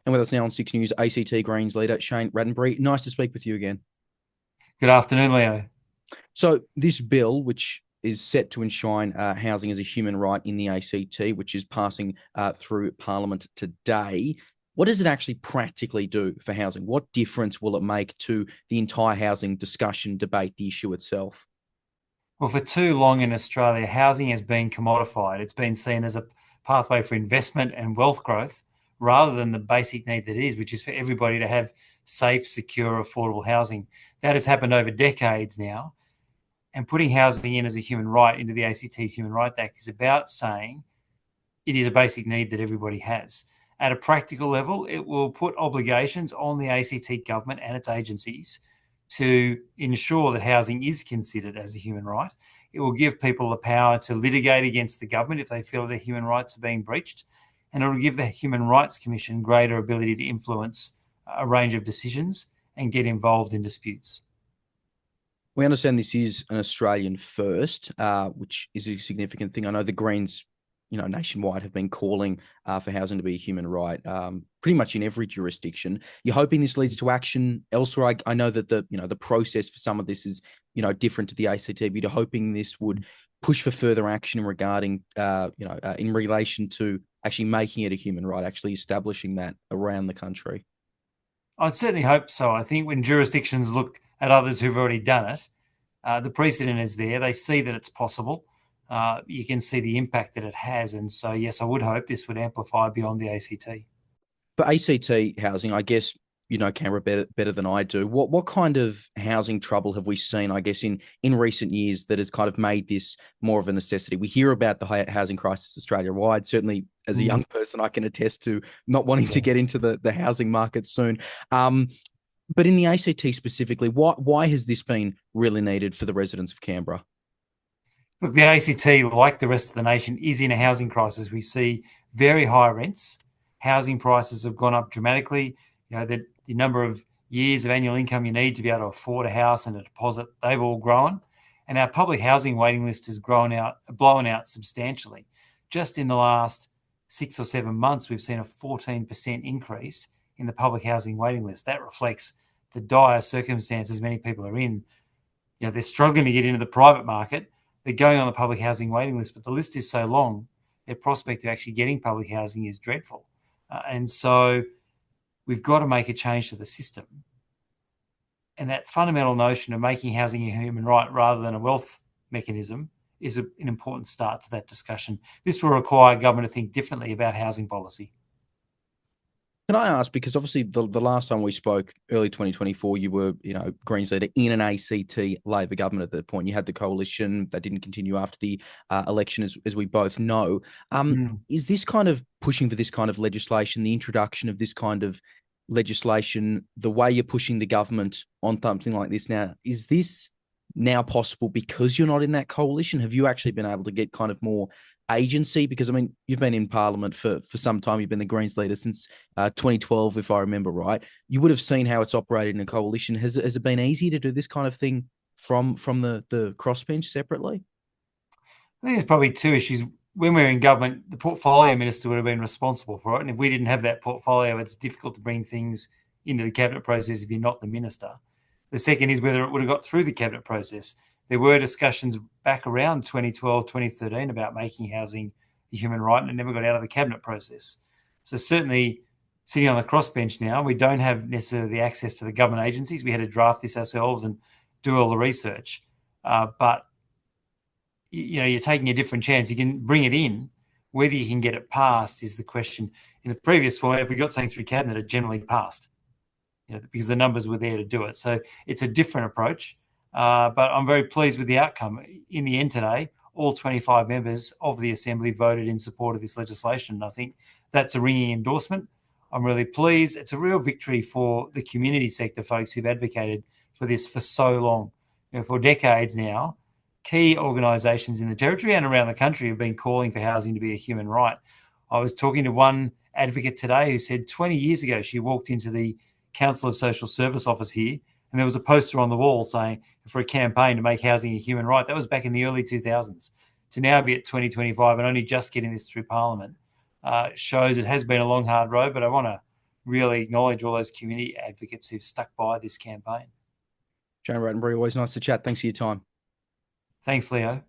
And with us now on Six News, ACT Greens leader Shane Rattenbury. Nice to speak with you again. Good afternoon, Leo. So this bill, which is set to enshrine housing as a human right in the ACT, which is passing through Parliament today, what does it actually practically do for housing? What difference will it make to the entire housing discussion, debate, the issue itself? Well, for too long in Australia, housing has been commodified. It's been seen as a pathway for investment and wealth growth rather than the basic need that it is, which is for everybody to have safe, secure, affordable housing. That has happened over decades now. And putting housing in as a human right into the ACT's Human Rights Act is about saying it is a basic need that everybody has. At a practical level, it will put obligations on the ACT government and its agencies to ensure that housing is considered as a human right. It will give people the power to litigate against the government if they feel their human rights are being breached. And it will give the Human Rights Commission greater ability to influence a range of decisions and get involved in disputes. We understand this is an Australian first, which is a significant thing. I know the Greens, nationwide have been calling for housing to be a human right, pretty much in every jurisdiction. You're hoping this leads to action elsewhere. I know that the process for some of this is, different to the ACT, but you're hoping this would push for further action regarding, in relation to actually making it a human right, actually establishing that around the country. I'd certainly hope so. I think when jurisdictions look at others who've already done it, the precedent is there. They see that it's possible. You can see the impact that it has. And so, yes, I would hope this would amplify beyond the ACT. For ACT housing, I guess, Canberra better than I do. What kind of housing trouble have we seen, I guess, in recent years that has kind of made this more of a necessity? We hear about the housing crisis Australia-wide. Certainly, as a young person, I can attest to not wanting to get into the housing market soon. But in the ACT specifically, why has this been really needed for the residents of Canberra? Look, the ACT, like the rest of the nation, is in a housing crisis. We see very high rents. Housing prices have gone up dramatically. The number of years of annual income you need to be able to afford a house and a deposit, they've all grown. And our public housing waiting list has blown out substantially. Just in the last 6 or 7 months, we've seen a 14% increase in the public housing waiting list. That reflects the dire circumstances many people are in. They're struggling to get into the private market. They're going on the public housing waiting list, but the list is so long, their prospect of actually getting public housing is dreadful. And so we've got to make a change to the system. And that fundamental notion of making housing a human right rather than a wealth mechanism is an important start to that discussion. This will require government to think differently about housing policy. Can I ask, because obviously the last time we spoke, early 2024, you were, Greens leader in an ACT Labor government at that point. You had the coalition that didn't continue after the election, as we both know. Is this kind of pushing for this kind of legislation, the introduction of this kind of legislation, the way you're pushing the government on something like this now, is this now possible because you're not in that coalition? Have you actually been able to get kind of more agency? Because, you've been in Parliament for some time. You've been the Greens leader since 2012, if I remember right. You would have seen how it's operated in a coalition. Has it been easy to do this kind of thing from the crossbench separately? I think there's probably two issues. When we were in government, the portfolio minister would have been responsible for it. And if we didn't have that portfolio, it's difficult to bring things into the cabinet process if you're not the minister. The second is whether it would have got through the cabinet process. There were discussions back around 2012, 2013 about making housing a human right, and it never got out of the cabinet process. So certainly sitting on the crossbench now, we don't have necessarily the access to the government agencies. We had to draft this ourselves and do all the research. But you're taking a different chance. You can bring it in. Whether you can get it passed is the question. In the previous format, if we got something through cabinet, it generally passed, because the numbers were there to do it. So it's a different approach. But I'm very pleased with the outcome. In the end today, all 25 members of the Assembly voted in support of this legislation. And I think that's a ringing endorsement. I'm really pleased. It's a real victory for the community sector folks who've advocated for this for so long. For decades now, key organisations in the Territory and around the country have been calling for housing to be a human right. I was talking to one advocate today who said 20 years ago she walked into the Council of Social Service office here and there was a poster on the wall saying for a campaign to make housing a human right. That was back in the early 2000s. To now be at 2025 and only just getting this through Parliament shows it has been a long, hard road, but I want to really acknowledge all those community advocates who've stuck by this campaign. Shane Rattenbury, always nice to chat. Thanks for your time. Thanks, Leo.